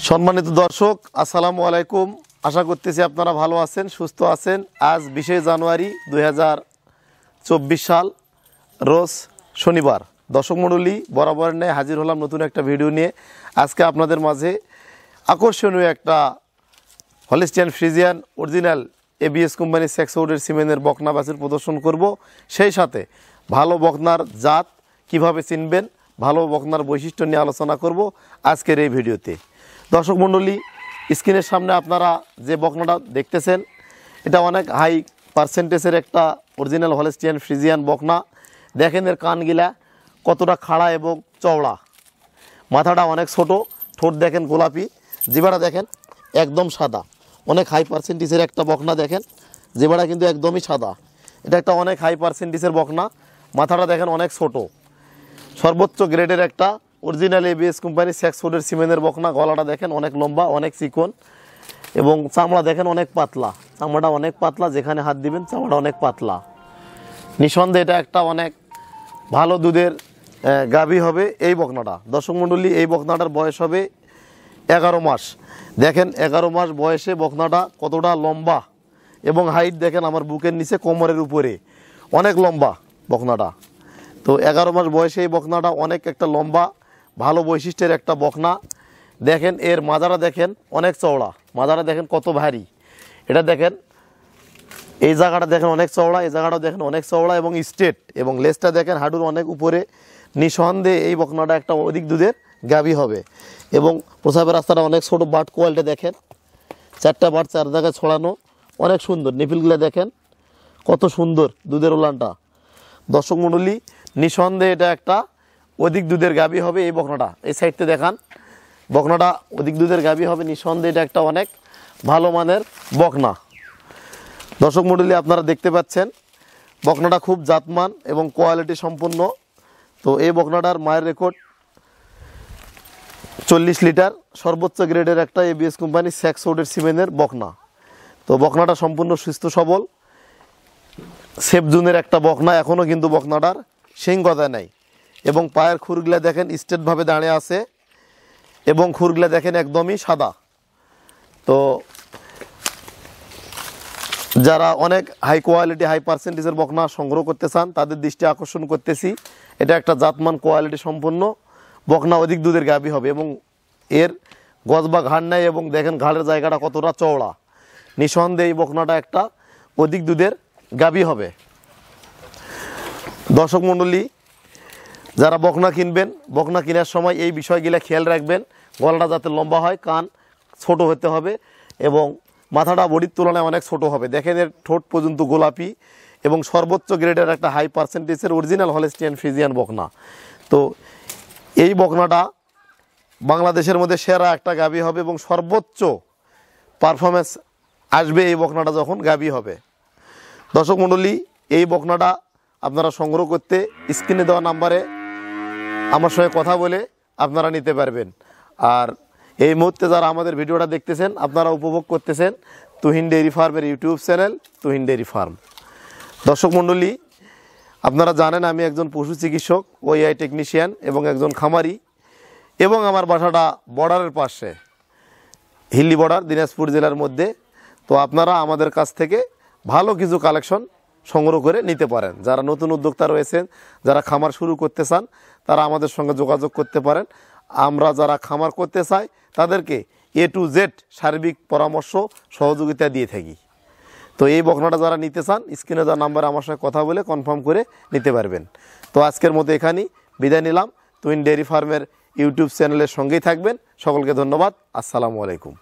সম্মানিত দর্শক, আসসালামু আলাইকুম। আশা করতেছি আপনারা ভালো আছেন, সুস্থ আছেন। আজ 20 জানুয়ারি 2024 সাল, রোজ শনিবার। দর্শক মণ্ডলী, বরাবর নিয়ে হাজির হলাম নতুন একটা ভিডিও নিয়ে। আজকে আপনাদের মাঝে আকর্ষণীয় একটা হলিস্টিয়ান ফ্রিজিয়ান অরিজিনাল এবিএস কোম্পানির সেক্সউডের সিমেন্টের বকনা বাছুর প্রদর্শন করব। সেই সাথে ভালো বকনার জাত কিভাবে চিনবেন, ভালো বকনার বৈশিষ্ট্য নিয়ে আলোচনা করব আজকের এই ভিডিওতে। দর্শক মণ্ডলী, স্ক্রিনের সামনে আপনারা যে বকনাটা দেখতেছেন, এটা অনেক হাই পার্সেন্টেজের একটা অরিজিনাল হলিস্টিয়ান ফ্রিজিয়ান বকনা। দেখেন এর কানগিলা কতটা খাড়া এবং চওড়া, মাথাটা অনেক ছোট, ঠোঁট দেখেন গোলাপি, জিবাটা দেখেন একদম সাদা। অনেক হাই পার্সেন্টেজের একটা বকনা। দেখেন জিবাটা কিন্তু একদমই সাদা। এটা একটা অনেক হাই পার্সেন্টেজের বকনা। মাথাটা দেখেন অনেক ছোট, সর্বোচ্চ গ্রেডের একটা অরিজিনাল এবিএস কোম্পানির সেক্সউডের সিমেন্টের বকনা। গলাটা দেখেন অনেক লম্বা, অনেক চিকন এবং চামড়া দেখেন অনেক পাতলা। চামড়াটা অনেক পাতলা, যেখানে হাত দিবেন চামড়াটা অনেক পাতলা। নিঃসন্দেহে এটা একটা অনেক ভালো দুধের গাভী হবে এই বকনাটা। দর্শক মণ্ডলী, এই বকনাটার বয়স হবে 11 মাস। দেখেন 11 মাস বয়সে বকনাটা কতটা লম্বা এবং হাইট দেখেন আমার বুকের নিচে, কোমরের উপরে, অনেক লম্বা বকনাটা। তো 11 মাস বয়সে এই বকনাটা অনেক একটা লম্বা ভালো বৈশিষ্ট্যের একটা বকনা। দেখেন এর মাজারা দেখেন অনেক চওড়া, মাজারা দেখেন কত ভারী। এটা দেখেন এই জায়গাটা দেখেন অনেক চওড়া, এই জায়গাটাও দেখেন অনেক চওড়া এবং স্ট্রেট, এবং লেজটা দেখেন হাঁটুর অনেক উপরে। নিঃসন্দেহে এই বকনাটা একটা অধিক দুধের গাভী হবে এবং প্রসাবের রাস্তাটা অনেক ছোট। বাট কোয়ালিটি দেখেন, 4টা বাট 4 জায়গায় ছড়ানো, অনেক সুন্দর। নিপিলগুলো দেখেন কত সুন্দর, দুধের ওলানটা। দর্শক মণ্ডলী, নিঃসন্দেহে এটা একটা অধিক দুধের গাভী হবে এই বকনাটা। এই সাইডতে দেখান, বকনাটা অধিক দুধের গাভী হবে। নিঃসন্দেহে এটা একটা অনেক ভালো মানের বকনা। দর্শক মণ্ডলী, আপনারা দেখতে পাচ্ছেন বকনাটা খুব জাতমান এবং কোয়ালিটি সম্পন্ন। তো এই বকনাটার মায়ের রেকর্ড 40 লিটার, সর্বোচ্চ গ্রেডের একটা এবিএস কোম্পানি সেক্সউডের সিমেন্টের বকনা। তো বকনাটা সম্পূর্ণ সুস্থ সবল, সেফ জুনের একটা বকনা। এখনও কিন্তু বকনাটার শিং গজায় নাই এবং পায়ের খুরগুলা দেখেন স্ট্রেটভাবে দাঁড়িয়ে আছে এবং খুরগুলা দেখেন একদমই সাদা। তো যারা অনেক হাই কোয়ালিটি হাই পার্সেন্টেজের বকনা সংগ্রহ করতে চান তাদের দৃষ্টি আকর্ষণ করতেছি। এটা একটা জাতমান কোয়ালিটি সম্পন্ন বকনা, অধিক দুধের গাভী হবে এবং এর গজ বা ঘাড় নেয় এবং দেখেন ঘাড়ের জায়গাটা কতটা চওড়া। নিঃসন্দেহে এই বকনাটা একটা অধিক দুধের গাভী হবে। দর্শক মণ্ডলী, যারা বকনা কিনবেন, বকনা কেনার সময় এই বিষয়গুলো খেয়াল রাখবেন। গলাটা যাতে লম্বা হয়, কান ছোট হতে হবে এবং মাথাটা বডির তুলনায় অনেক ছোট হবে। দেখেন এর ঠোঁট পর্যন্ত গোলাপি এবং সর্বোচ্চ গ্রেডের একটা হাই পার্সেন্টেজের অরিজিনাল হলিস্টিয়ান ফ্রিজিয়ান বকনা। তো এই বকনাটা বাংলাদেশের মধ্যে সেরা একটা গাভী হবে এবং সর্বোচ্চ পারফরমেন্স আসবে এই বকনাটা যখন গাভী হবে। দর্শক মণ্ডলী, এই বকনাটা আপনারা সংগ্রহ করতে স্ক্রিনে দেওয়া নাম্বারে আমার সঙ্গে কথা বলে আপনারা নিতে পারবেন। আর এই মুহূর্তে যারা আমাদের ভিডিওটা দেখতেছেন, আপনারা উপভোগ করতেছেন তুহিন ডেইরি ফার্মের YouTube channel Tuhin dairy farm. দর্শক মণ্ডলী, আপনারা জানেন আমি একজন পশু চিকিৎসক, ওএআই টেকনিশিয়ান এবং একজন খামারি, এবং আমার বাসাটা বর্ডারের পাশে, হিলি বর্ডার, দিনাজপুর জেলার মধ্যে। তো আপনারা আমাদের কাছ থেকে ভালো কিছু কালেকশন সংগ্রহ করে নিতে পারেন। যারা নতুন উদ্যোক্তা রয়েছেন, যারা খামার শুরু করতে চান, তারা আমাদের সঙ্গে যোগাযোগ করতে পারেন। আমরা যারা খামার করতে চাই তাদেরকে A to Z সার্বিক পরামর্শ সহযোগিতা দিয়ে থাকি। তো এই বকনাটা যারা নিতে চান, স্ক্রিনে যাওয়া নাম্বারে আমার সঙ্গে কথা বলে কনফার্ম করে নিতে পারবেন। তো আজকের মতো এখানেই বিদায় নিলাম। তুহিন ডেইরি ফার্মের ইউটিউব চ্যানেলের সঙ্গেই থাকবেন। সকলকে ধন্যবাদ। আসসালামু আলাইকুম।